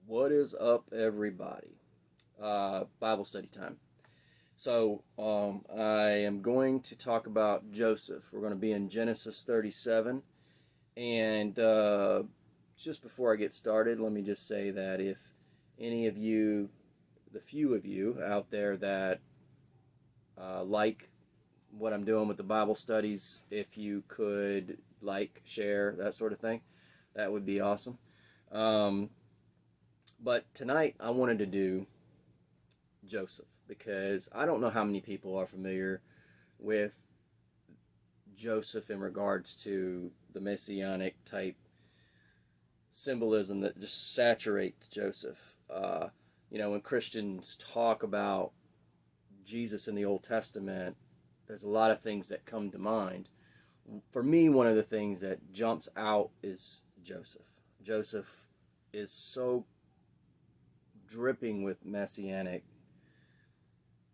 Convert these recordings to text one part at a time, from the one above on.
What is up, everybody? Bible study time. I am going to talk about Joseph. We're going to be in Genesis 37. And just before I get started, let me just say that if any of you, the few of you out there that like what I'm doing with the Bible studies, if you could like, share, that sort of thing, that would be awesome. Um, but tonight I wanted to do Joseph because I don't know how many people are familiar with Joseph in regards to the Messianic type symbolism that just saturates Joseph. When Christians talk about Jesus in the Old Testament, there's a lot of things that come to mind. For me, one of the things that jumps out is Joseph. Joseph is so dripping with Messianic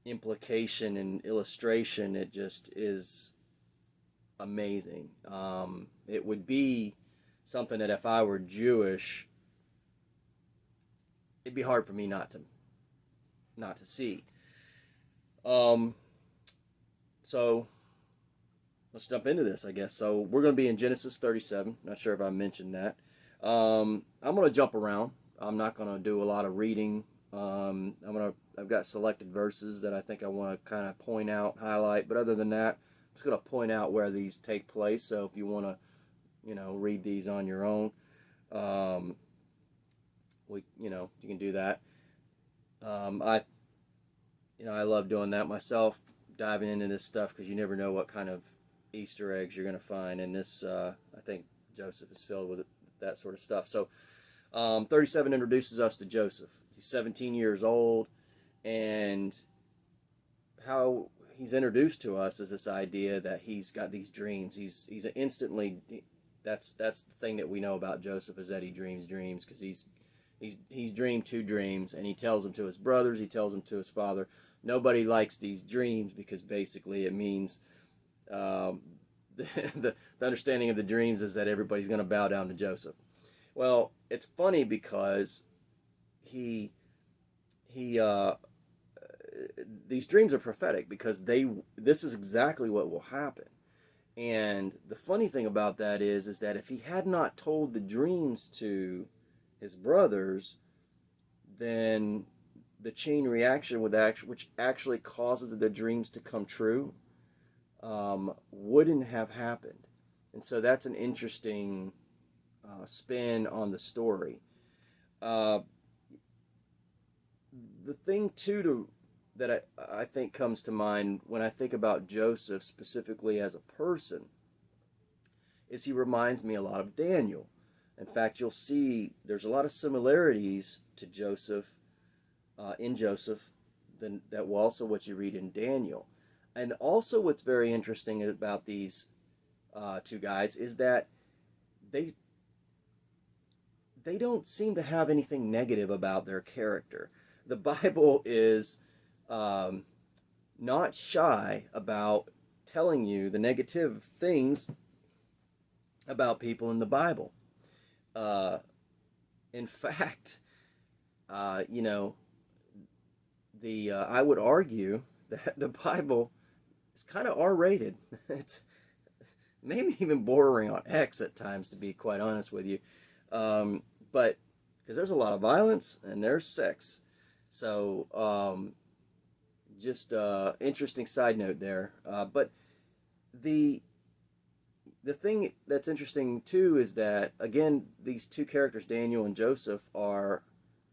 implication and illustration. It just is amazing. It would be something that if I were Jewish, it'd be hard for me not to see. Um, so let's jump into this, I guess. So we're going to be in Genesis 37. Not sure if I mentioned that. I'm going to jump around. I'm not going to do a lot of reading. I've got selected verses that I think I want to kind of point out, highlight. But other than that, I'm just going to point out where these take place. So if you want to, read these on your own, um, you can do that. I, I love doing that myself, diving into this stuff because you never know what kind of Easter eggs you're going to find. And this, I think Joseph is filled with that sort of stuff. So 37 introduces us to Joseph. He's 17 years old, and how he's introduced to us is this idea that he's got these dreams. He's instantly, that's the thing that we know about Joseph, is that he dreams dreams, because he's dreamed two dreams, and he tells them to his brothers, he tells them to his father. Nobody likes these dreams because basically it means um, the understanding of the dreams is that everybody's going to bow down to Joseph. Well, it's funny because he he these dreams are prophetic because this is exactly what will happen. And the funny thing about that is that if he had not told the dreams to his brothers, then the chain reaction which actually causes the dreams to come true, wouldn't have happened. And so that's an interesting spin on the story. Uh, the thing too that I think comes to mind when I think about Joseph specifically as a person is he reminds me a lot of Daniel. In fact, you'll see there's a lot of similarities to Joseph, in Joseph, that will also what you read in Daniel. And also, what's very interesting about these two guys is that they they don't seem to have anything negative about their character. The Bible is um, not shy about telling you the negative things about people in the Bible. Uh, in fact, uh, you know, the I would argue that the Bible is kind of R-rated. It's maybe even bordering on X at times, to be quite honest with you. But because there's a lot of violence and there's sex, so just interesting side note there. But the the thing that's interesting too is that again these two characters, Daniel and Joseph, are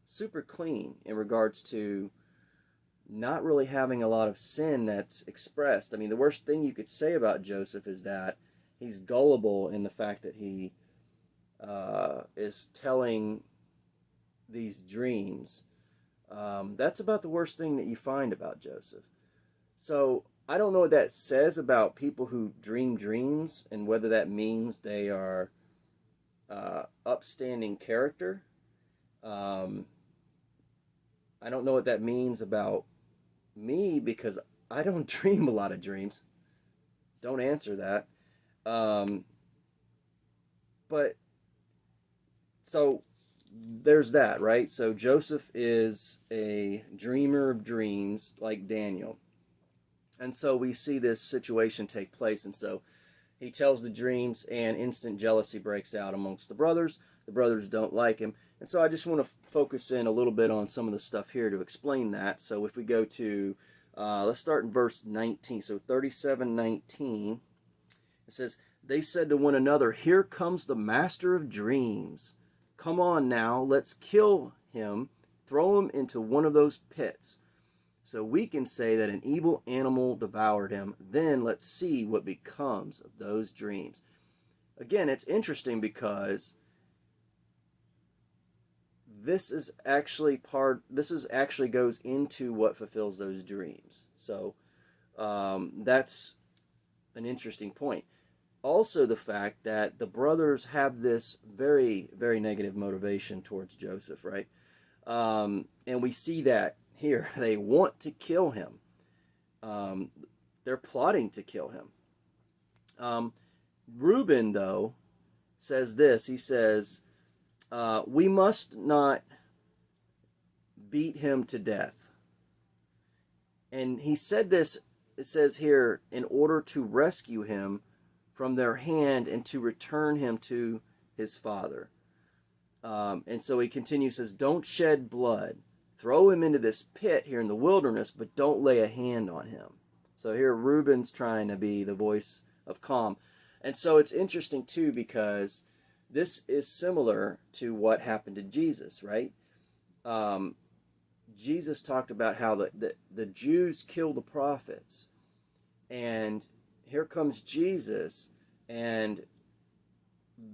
super clean in regards to not really having a lot of sin that's expressed. I mean, the worst thing you could say about Joseph is that he's gullible in the fact that he is telling these dreams. That's about the worst thing that you find about Joseph. So I don't know what that says about people who dream dreams and whether that means they are upstanding character. Um, I don't know what that means about me because I don't dream a lot of dreams. Don't answer that. Um, but so there's that, right? So Joseph is a dreamer of dreams like Daniel. And so we see this situation take place. And so he tells the dreams, and instant jealousy breaks out amongst the brothers. The brothers don't like him. And so I just want to focus in a little bit on some of the stuff here to explain that. So if we go to, let's start in verse 19. So 37:19, it says, they said to one another, here comes the master of dreams. Come on now, let's kill him, throw him into one of those pits. So we can say that an evil animal devoured him. Then let's see what becomes of those dreams. Again, it's interesting because this is actually goes into what fulfills those dreams. So that's an interesting point. Also, the fact that the brothers have this very, very negative motivation towards Joseph, right? And we see that here. They want to kill him. They're plotting to kill him. Reuben, though, says this. He says, we must not beat him to death. And he said this, it says here, in order to rescue him from their hand and to return him to his father. And so he continues, says, don't shed blood. Throw him into this pit here in the wilderness, but don't lay a hand on him. So here Reuben's trying to be the voice of calm. And so it's interesting too, because this is similar to what happened to Jesus, right? Jesus talked about how the Jews kill the prophets. And here comes Jesus, and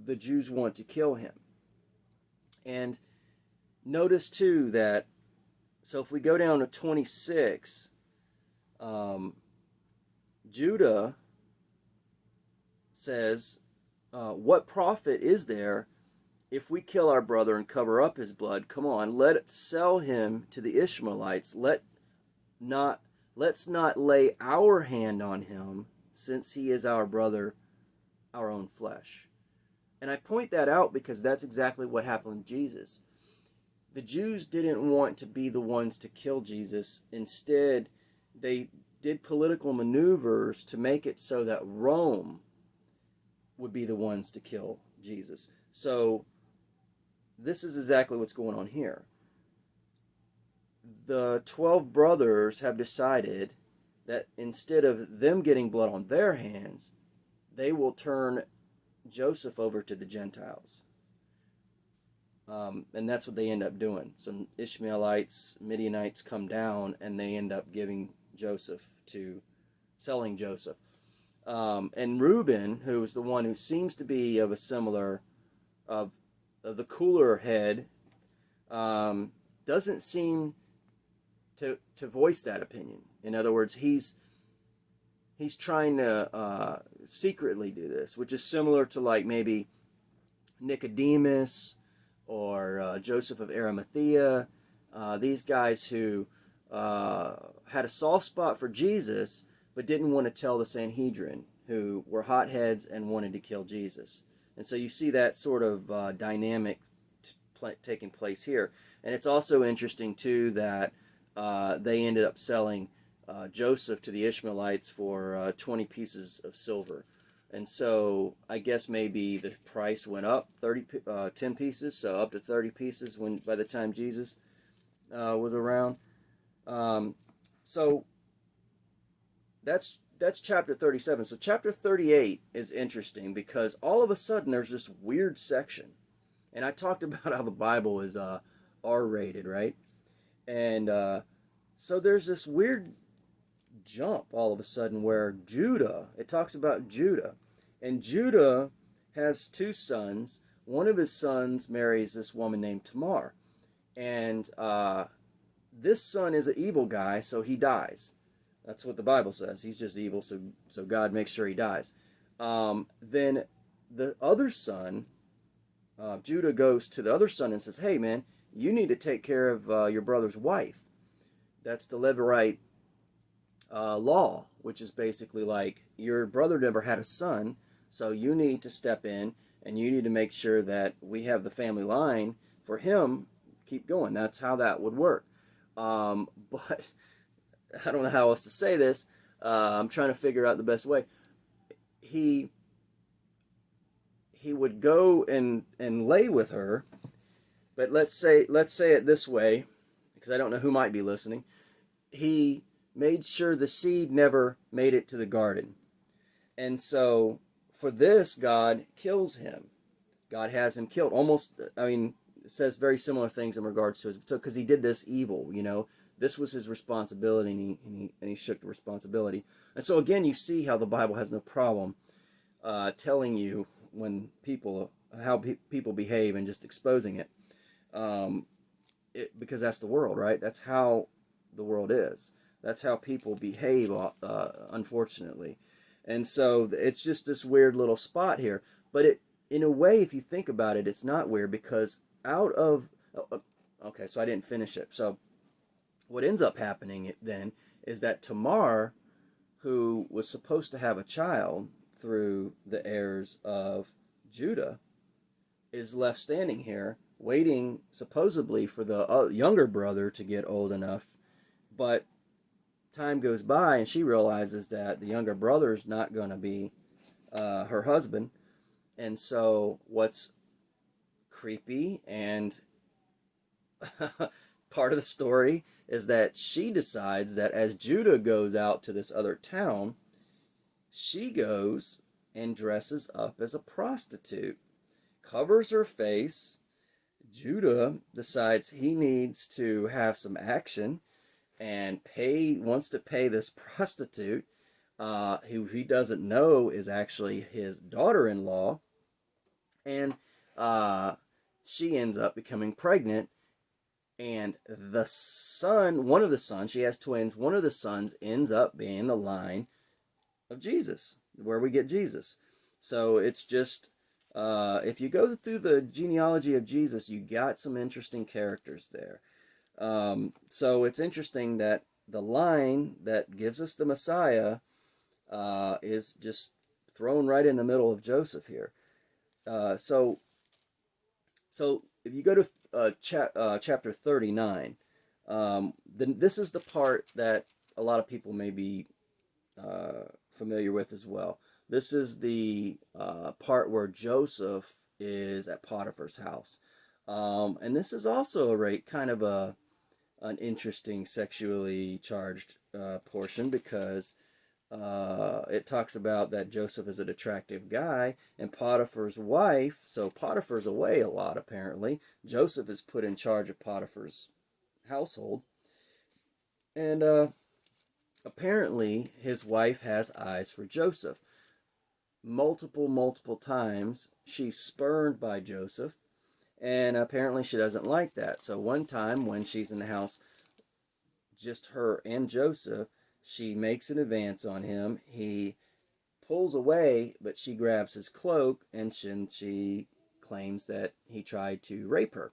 the Jews want to kill him. And notice too that, so if we go down to 26, Judah says, what profit is there if we kill our brother and cover up his blood? Come on, let's sell him to the Ishmaelites. Let's not lay our hand on him, since he is our brother, our own flesh. And I point that out because that's exactly what happened with Jesus. The Jews didn't want to be the ones to kill Jesus. Instead, they did political maneuvers to make it so that Rome would be the ones to kill Jesus. So this is exactly what's going on here. The 12 brothers have decided that instead of them getting blood on their hands, they will turn Joseph over to the Gentiles. And that's what they end up doing. Some Ishmaelites, Midianites come down, and they end up selling Joseph. And Reuben, who is the one who seems to be of a similar, of the cooler head, doesn't seem to voice that opinion. In other words, he's trying to secretly do this, which is similar to like maybe Nicodemus or Joseph of Arimathea, these guys who had a soft spot for Jesus, but didn't want to tell the Sanhedrin, who were hotheads and wanted to kill Jesus. And so you see that sort of dynamic taking place here. And it's also interesting, too, that they ended up selling Joseph to the Ishmaelites for 20 pieces of silver. And so I guess maybe the price went up 10 pieces, so up to 30 pieces by the time Jesus was around. So that's chapter 37. So chapter 38 is interesting because all of a sudden there's this weird section. And I talked about how the Bible is R-rated, right? And so there's this weird jump all of a sudden where it talks about Judah. And Judah has two sons. One of his sons marries this woman named Tamar. And this son is an evil guy, so he dies. That's what the Bible says. He's just evil, so God makes sure he dies. Then the other son, Judah goes to the other son and says, hey man, you need to take care of your brother's wife. That's the Levirate law, which is basically like your brother never had a son, so you need to step in and you need to make sure that we have the family line for him, keep going. That's how that would work. But I don't know how else to say this. I'm trying to figure out the best way. He would go and lay with her, but let's say it this way, because I don't know who might be listening. He made sure the seed never made it to the garden. And so for this, God kills him. God has him killed. Almost, I mean, it says very similar things in regards to his, so because he did this evil, this was his responsibility, and he shook the responsibility. And so again, you see how the Bible has no problem telling you when how people behave and just exposing it. Because that's the world, right? That's how the world is. That's how people behave, unfortunately. And so it's just this weird little spot here. But in a way, if you think about it, it's not weird, because okay, so I didn't finish it. So what ends up happening then is that Tamar, who was supposed to have a child through the heirs of Judah, is left standing here waiting supposedly for the younger brother to get old enough. But time goes by and she realizes that the younger brother is not going to be her husband. And so what's creepy and part of the story is that she decides that as Judah goes out to this other town, she goes and dresses up as a prostitute, covers her face. Judah decides he needs to have some action and wants to pay this prostitute, who he doesn't know is actually his daughter-in-law, and she ends up becoming pregnant. And the son, one of the sons, she has twins, one of the sons ends up being the line of Jesus, where we get Jesus. So it's just, if you go through the genealogy of Jesus, you got some interesting characters there. So it's interesting that the line that gives us the Messiah is just thrown right in the middle of Joseph here. So if you go to chapter 39, then this is the part that a lot of people may be familiar with as well. This is the part where Joseph is at Potiphar's house. And this is also kind of an interesting sexually charged portion, because it talks about that Joseph is an attractive guy, and Potiphar's wife, so Potiphar's away a lot apparently. Joseph is put in charge of Potiphar's household, and apparently his wife has eyes for Joseph. Multiple times she's spurned by Joseph, and apparently she doesn't like that. So one time when she's in the house, just her and Joseph, she makes an advance on him. He pulls away, but she grabs his cloak, and she claims that he tried to rape her.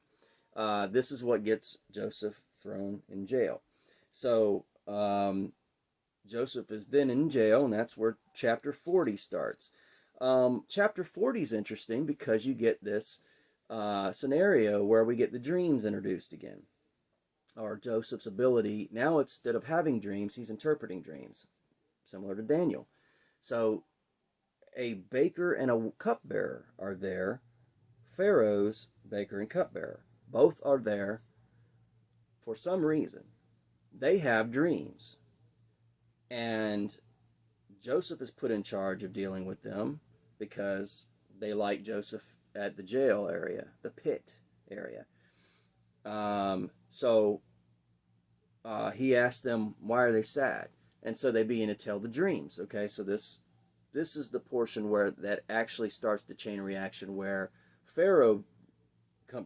This is what gets Joseph thrown in jail. So Joseph is then in jail, and that's where chapter 40 starts. Chapter 40 is interesting because you get this scenario where we get the dreams introduced again, or Joseph's ability. Now, instead of having dreams, he's interpreting dreams, similar to Daniel. So a baker and a cupbearer are there. Pharaoh's baker and cupbearer, both are there for some reason. They have dreams, and Joseph is put in charge of dealing with them because they like Joseph at the jail area, the pit area. So he asked them, why are they sad? And so they begin to tell the dreams. Okay, so this is the portion where that actually starts the chain reaction, where Pharaoh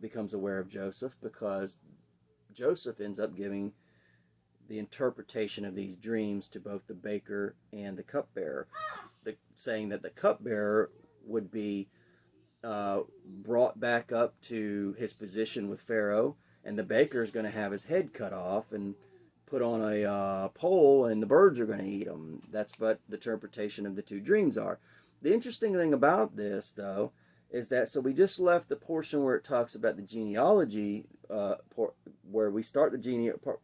becomes aware of Joseph, because Joseph ends up giving the interpretation of these dreams to both the baker and the cupbearer, saying that the cupbearer would be brought back up to his position with Pharaoh, and the baker is going to have his head cut off and put on a pole, and the birds are going to eat him. That's what the interpretation of the two dreams are. The interesting thing about this, though, is that, so we just left the portion where it talks about the genealogy, where we start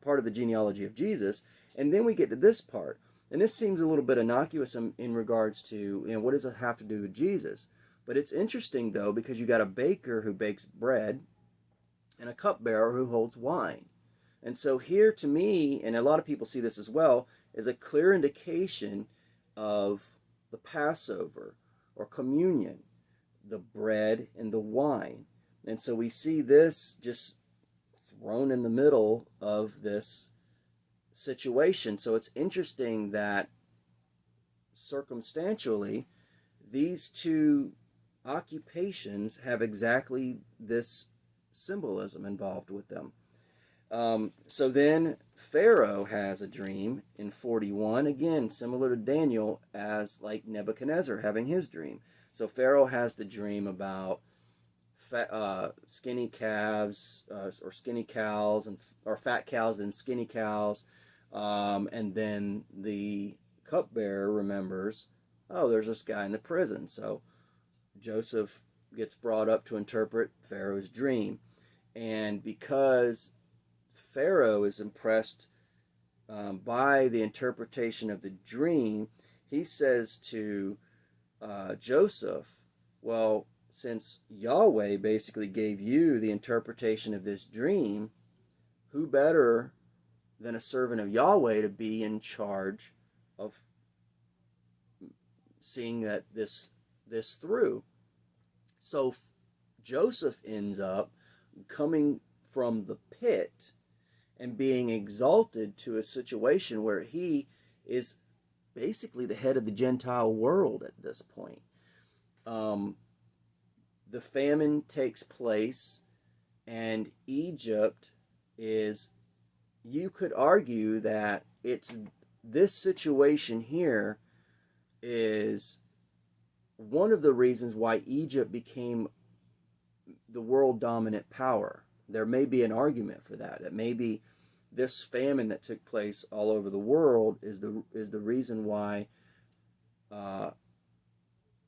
part of the genealogy of Jesus, and then we get to this part. And this seems a little bit innocuous in regards to, what does it have to do with Jesus? But it's interesting, though, because you got a baker who bakes bread and a cupbearer who holds wine. And so here, to me, and a lot of people see this as well, is a clear indication of the Passover or communion, the bread and the wine. And so we see this just thrown in the middle of this situation. So it's interesting that circumstantially, these two occupations have exactly this symbolism involved with them. So then Pharaoh has a dream in 41, again, similar to Daniel, as like Nebuchadnezzar having his dream. So Pharaoh has the dream about skinny calves, or skinny cows, or fat cows and skinny cows. And then the cupbearer remembers, oh, there's this guy in the prison. So Joseph gets brought up to interpret Pharaoh's dream. And because Pharaoh is impressed by the interpretation of the dream, he says to Joseph, well, since Yahweh basically gave you the interpretation of this dream, who better than a servant of Yahweh to be in charge of seeing that this through? So Joseph ends up coming from the pit and being exalted to a situation where he is basically the head of the Gentile world at this point. The famine takes place, and Egypt is, you could argue that it's this situation here is one of the reasons why Egypt became the world dominant power. There may be an argument for that. That maybe this famine that took place all over the world is the reason why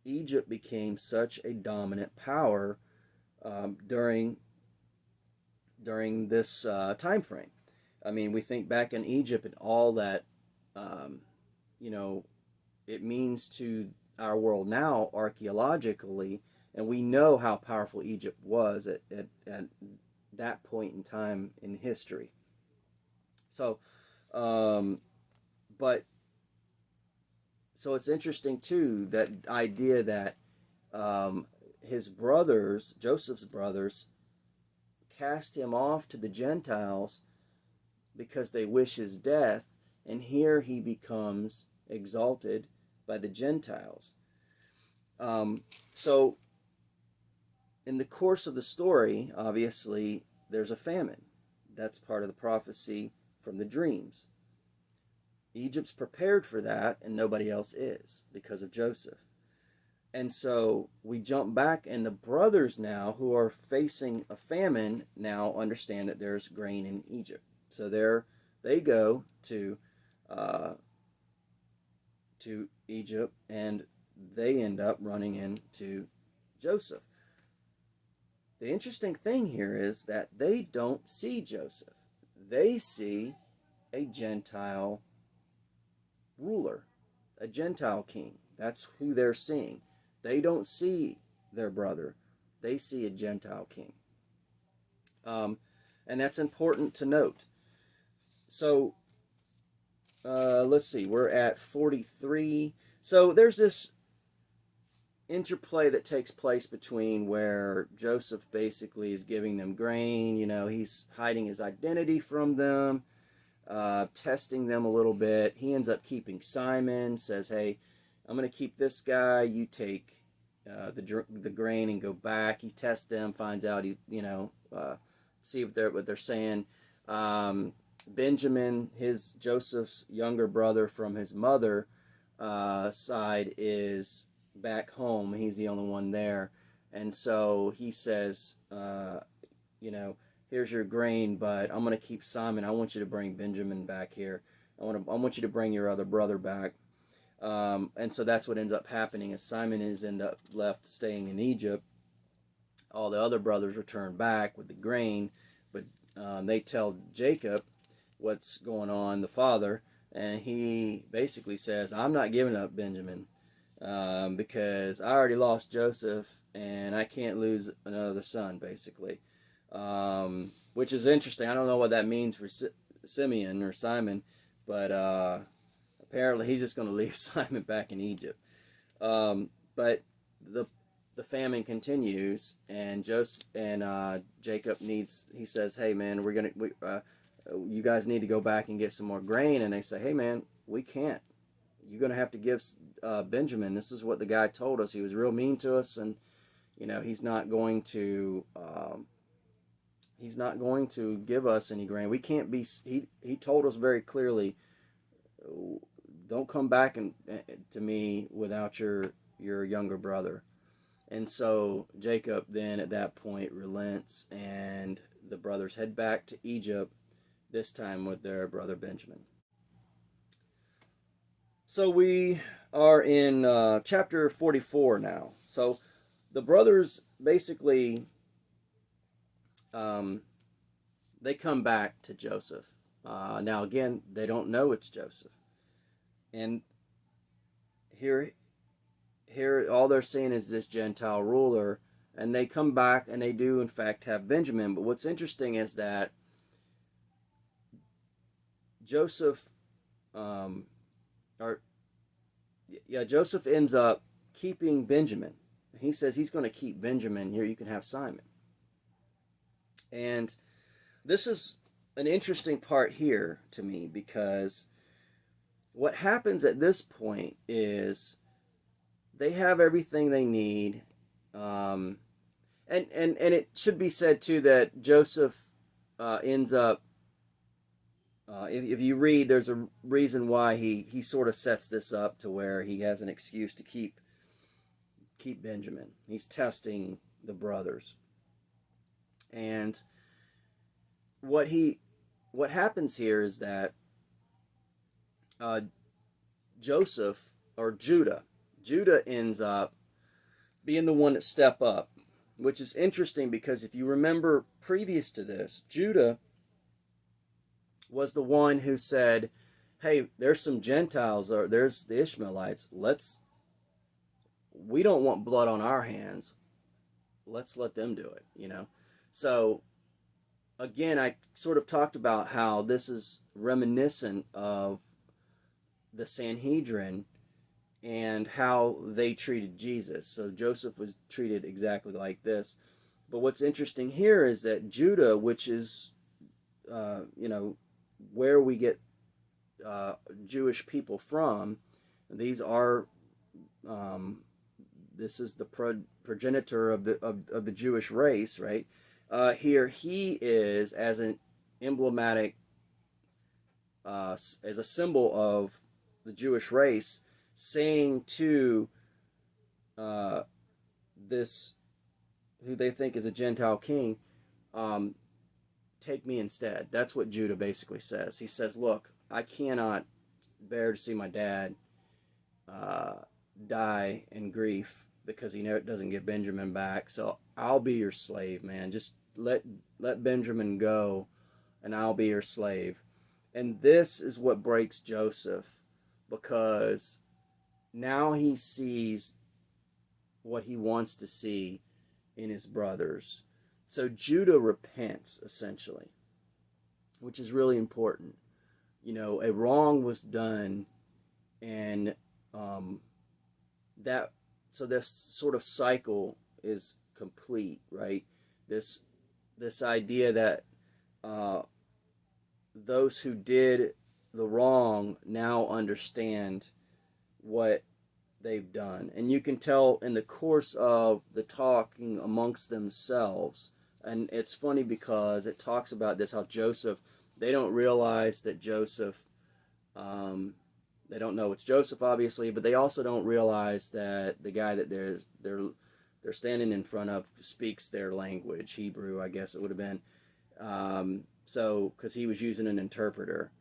Egypt became such a dominant power during this time frame. I mean, we think back in Egypt and all that it means to our world now archaeologically, and we know how powerful Egypt was at that point in time in history. So, but so it's interesting too, that idea that his brothers, Joseph's brothers, cast him off to the Gentiles because they wish his death, and here he becomes exalted by the Gentiles. So in the course of the story, obviously, there's a famine. That's part of the prophecy from the dreams. Egypt's prepared for that, and nobody else is because of Joseph. And so we jump back, and the brothers now, who are facing a famine, now understand that there's grain in Egypt. So they go to Egypt, and they end up running into Joseph. The interesting thing here is that they don't see Joseph. They see a Gentile ruler, a Gentile king. That's who they're seeing. They don't see their brother. They see a Gentile king. And that's important to note. So, let's see, we're at 43. So there's this interplay that takes place between where Joseph basically is giving them grain, he's hiding his identity from them, testing them a little bit. He ends up keeping Simon, says, hey, I'm going to keep this guy, you take the grain and go back. He tests them, finds out, see what they're saying. Benjamin, Joseph's younger brother from his mother side, is back home. He's the only one there. And so he says, here's your grain, but I'm going to keep Simon. I want you to bring Benjamin back here. I want you to bring your other brother back. And so that's what ends up happening, is Simon is left staying in Egypt. all the other brothers return back with the grain, but they tell Jacob what's going on, the father, and he basically says, I'm not giving up Benjamin because I already lost Joseph and I can't lose another son, basically. Which is interesting. I don't know what that means for Simeon or Simon, but apparently he's just going to leave Simon back in Egypt. But the famine continues, and Jacob needs. He says, "Hey man, you guys need to go back and get some more grain." And they say, "Hey man, we can't. You're gonna have to give Benjamin. This is what the guy told us. He was real mean to us, and he's not going to give us any grain. We can't be. He told us very clearly, don't come back to me without your younger brother." And so Jacob then at that point relents, and the brothers head back to Egypt, this time with their brother Benjamin. So we are in chapter 44 now. So the brothers basically, they come back to Joseph. Now again, they don't know it's Joseph. And here all they're seeing is this Gentile ruler, and they come back and they do in fact have Benjamin. But what's interesting is that Joseph Joseph ends up keeping Benjamin. He says he's going to keep Benjamin. Here you can have Simon. And this is an interesting part here to me, because what happens at this point is they have everything they need, and it should be said too that Joseph ends up. If you read, there's a reason why he sort of sets this up to where he has an excuse to keep Benjamin. He's testing the brothers, and what happens here is that Joseph or Judah ends up being the one that step up, which is interesting because if you remember previous to this, Judah was the one who said, "Hey, there's some Gentiles, or there's the Ishmaelites. We don't want blood on our hands. Let's let them do it." So again, I sort of talked about how this is reminiscent of the Sanhedrin and how they treated Jesus. So Joseph was treated exactly like this. But what's interesting here is that Judah, which is, where we get Jewish people from, these are, this is the progenitor of the Jewish race, right? Here he is as an emblematic, as a symbol of the Jewish race, saying to this, who they think is a Gentile king, take me instead. That's what Judah basically says. He says, look, I cannot bear to see my dad die in grief because he doesn't get Benjamin back, so I'll be your slave, man. Just let Benjamin go, and I'll be your slave. And this is what breaks Joseph, because now he sees what he wants to see in his brothers. So Judah repents, essentially, which is really important. A wrong was done, and so this sort of cycle is complete, right? This idea that those who did the wrong now understand what they've done. And you can tell in the course of the talking amongst themselves, and it's funny because it talks about this, how Joseph, they don't realize that Joseph, they don't know it's Joseph, obviously, but they also don't realize that the guy that they're standing in front of speaks their language, Hebrew, I guess it would have been. So, because he was using an interpreter,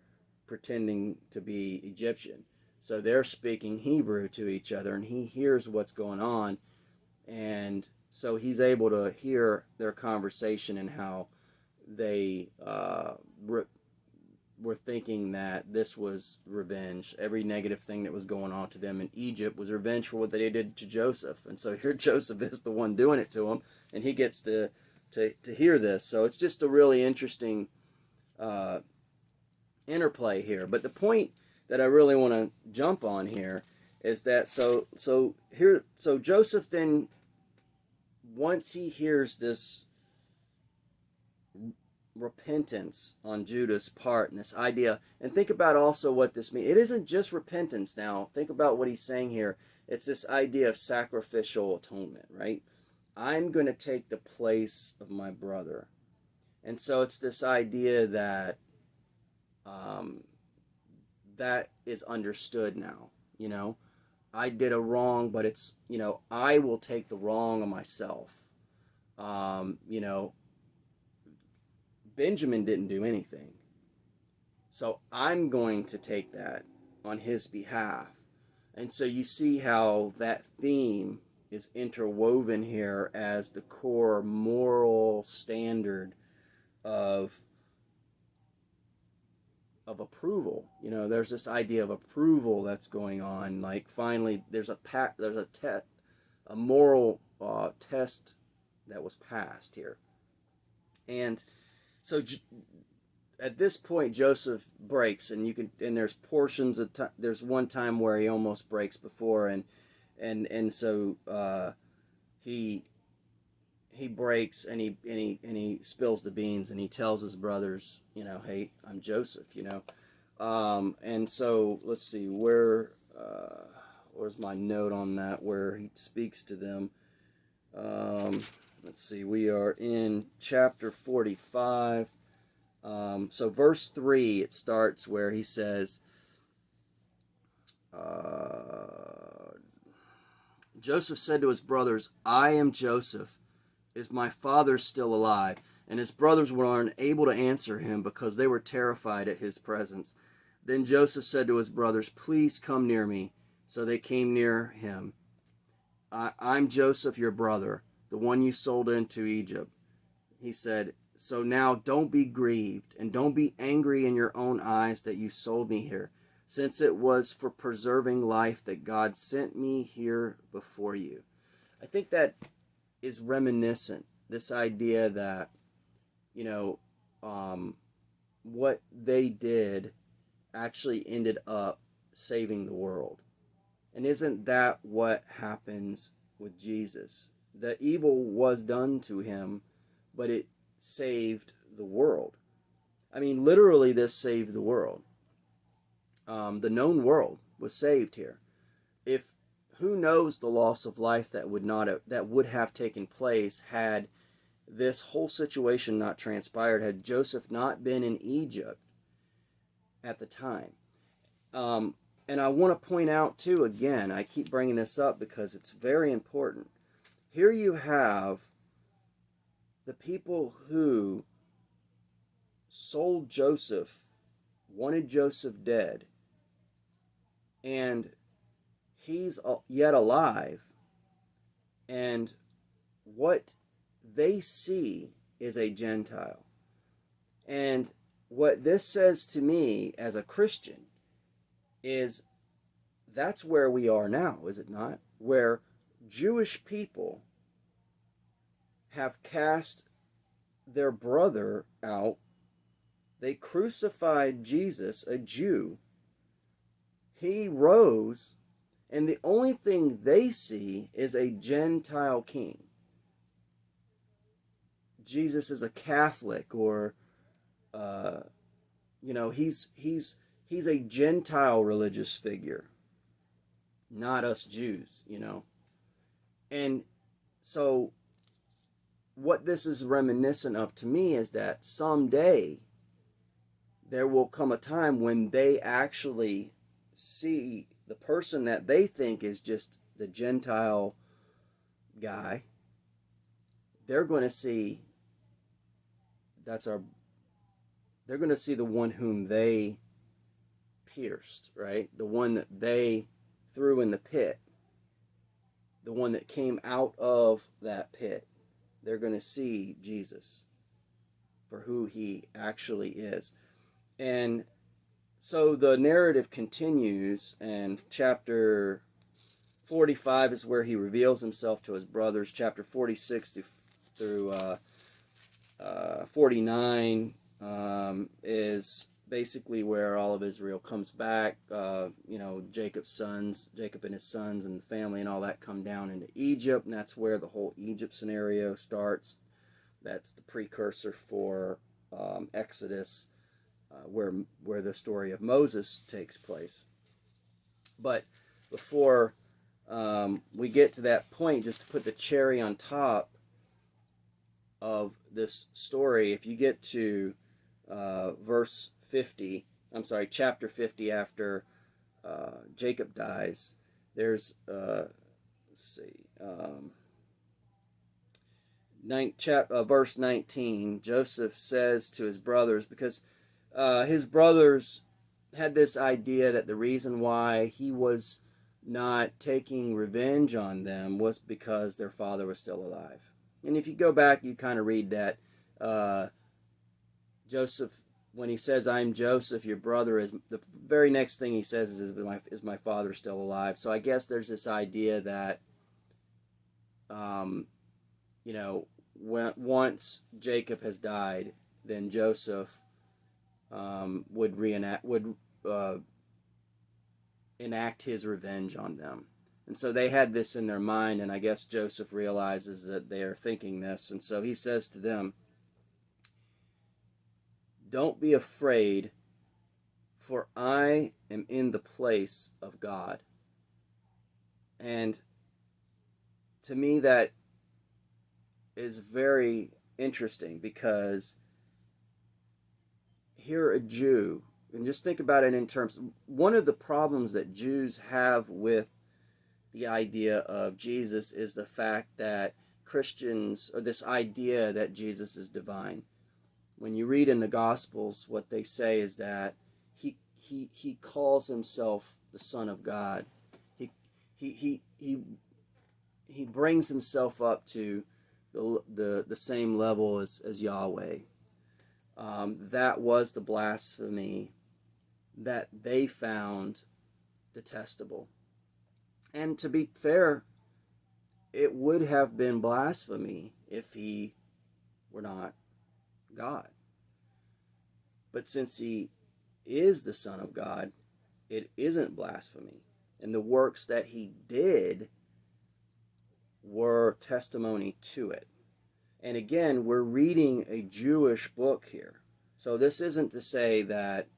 pretending to be Egyptian. So they're speaking Hebrew to each other, and he hears what's going on, and So he's able to hear their conversation and how they were thinking that this was revenge. Every negative thing that was going on to them in Egypt was revenge for what they did to Joseph. And so here Joseph is the one doing it to him, and he gets to hear this. So it's just a really interesting uh, interplay here. But the point that I really want to jump on here is that so Joseph then, once he hears this repentance on Judah's part and this idea, and think about also what this means. It isn't just repentance now. Think about what he's saying here. It's this idea of sacrificial atonement, right? I'm going to take the place of my brother. And so it's this idea that that is understood now. I did a wrong, but it's, I will take the wrong on myself. Benjamin didn't do anything. So I'm going to take that on his behalf. And so you see how that theme is interwoven here as the core moral standard of approval. There's this idea of approval that's going on. Like finally, there's a moral test that was passed here, and so at this point Joseph breaks, and there's portions of there's one time where he almost breaks before, and so he breaks, and he spills the beans, and he tells his brothers, hey, I'm Joseph, and so let's see where's my note on that where he speaks to them. Let's see, we are in chapter 45. So verse 3, it starts where he says, Joseph said to his brothers, I am Joseph. Is my father still alive? And his brothers were unable to answer him because they were terrified at his presence. Then Joseph said to his brothers, please come near me. So they came near him. I'm Joseph, your brother, the one you sold into Egypt. He said, so now don't be grieved and don't be angry in your own eyes that you sold me here, since it was for preserving life that God sent me here before you. I think that is reminiscent, this idea that, what they did actually ended up saving the world. And isn't that what happens with Jesus? The evil was done to him, but it saved the world. I mean, literally, this saved the world. The known world was saved here. Who knows the loss of life that would have taken place had this whole situation not transpired, had Joseph not been in Egypt at the time. And I want to point out too, again, I keep bringing this up because it's very important. Here you have the people who sold Joseph, wanted Joseph dead, and he's yet alive, and what they see is a Gentile. And what this says to me as a Christian is that's where we are now, is it not? Where Jewish people have cast their brother out. They crucified Jesus, a Jew. He rose, and the only thing they see is a Gentile king. Jesus is a Catholic, or he's a Gentile religious figure, not us Jews, And so what this is reminiscent of to me is that someday there will come a time when they actually see the person that they think is just the Gentile guy. They're going to see they're going to see the one whom they pierced, right? The one that they threw in the pit. the one that came out of that pit. They're going to see Jesus for who he actually is. And so the narrative continues, and chapter 45 is where he reveals himself to his brothers. Chapter 46 through 49 is basically where all of Israel comes back. Jacob and his sons and the family and all that come down into Egypt, and that's where the whole Egypt scenario starts. That's the precursor for Exodus, where the story of Moses takes place. But before we get to that point, just to put the cherry on top of this story, if you get to chapter 50, after Jacob dies, there's verse 19. Joseph says to his brothers, because his brothers had this idea that the reason why he was not taking revenge on them was because their father was still alive. And if you go back, you kind of read that Joseph, when he says, "I'm Joseph, your brother," is the very next thing he says is my father still alive? So I guess there's this idea that, once Jacob has died, then Joseph would enact his revenge on them. And so they had this in their mind, and I guess Joseph realizes that they are thinking this, and so he says to them, "Don't be afraid, for I am in the place of God." And to me, that is very interesting, because here a Jew, and just think about it in terms, one of the problems that Jews have with the idea of Jesus is the fact that Christians, or this idea that Jesus is divine. When you read in the Gospels, what they say is that he calls himself the Son of God. He brings himself up to the same level as Yahweh. That was the blasphemy that they found detestable. And to be fair, it would have been blasphemy if he were not God. But since he is the Son of God, it isn't blasphemy. And the works that he did were testimony to it. And again, we're reading a Jewish book here. So this isn't to say that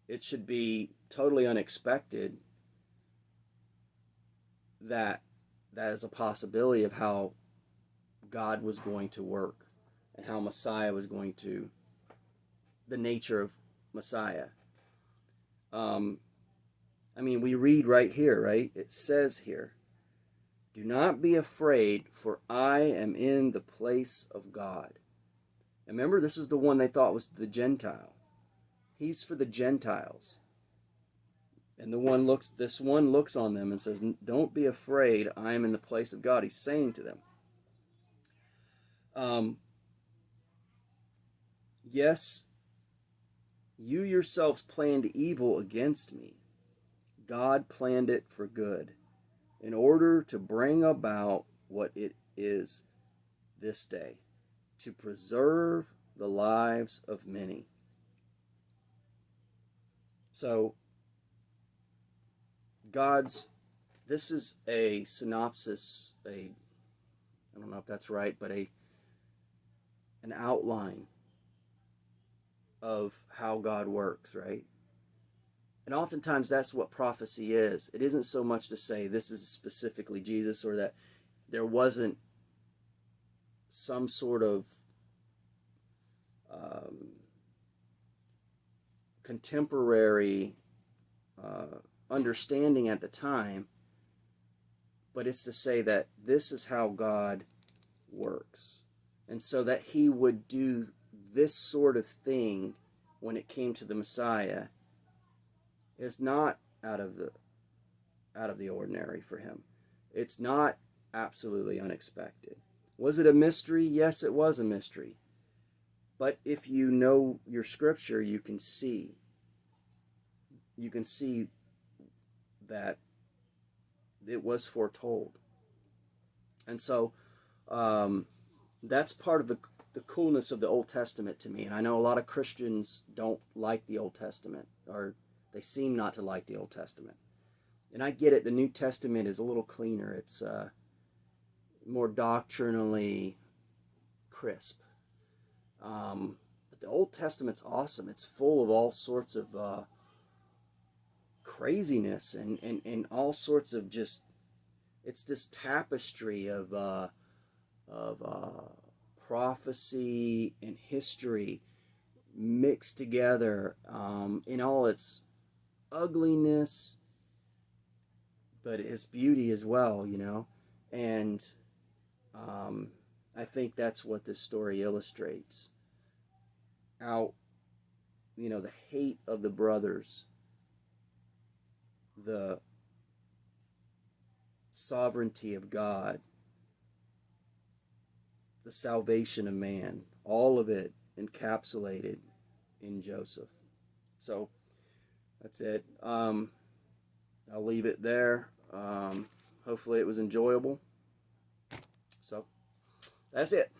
it should be totally unexpected that is a possibility of how God was going to work and how Messiah was going to, the nature of Messiah. We read right here, right? It says here, "Do not be afraid, for I am in the place of God." And remember, this is the one they thought was the Gentile. He's for the Gentiles. And this one looks on them and says, "Don't be afraid, I am in the place of God." He's saying to them, "Yes, you yourselves planned evil against me. God planned it for good, in order to bring about what it is this day, to preserve the lives of many." So this is a synopsis, I don't know if that's right, but an outline of how God works, right? And oftentimes that's what prophecy is. It isn't so much to say this is specifically Jesus, or that there wasn't some sort of contemporary understanding at the time, but it's to say that this is how God works. And so that he would do this sort of thing when it came to the Messiah is not out of the ordinary for him. It's not absolutely unexpected. Was it a mystery? Yes, it was a mystery. But if you know your scripture, you can see that it was foretold. And so that's part of the coolness of the Old Testament to me. And I know a lot of Christians don't like the Old Testament, or they seem not to like the Old Testament. And I get it. The New Testament is a little cleaner. It's more doctrinally crisp. But the Old Testament's awesome. It's full of all sorts of craziness and all sorts of just, it's this tapestry of prophecy and history mixed together in all its ugliness, but its beauty as well, you know. And I think that's what this story illustrates. Out, you know, the hate of the brothers, the sovereignty of God, the salvation of man, all of it encapsulated in Joseph. So that's it. I'll leave it there. Hopefully it was enjoyable. So that's it.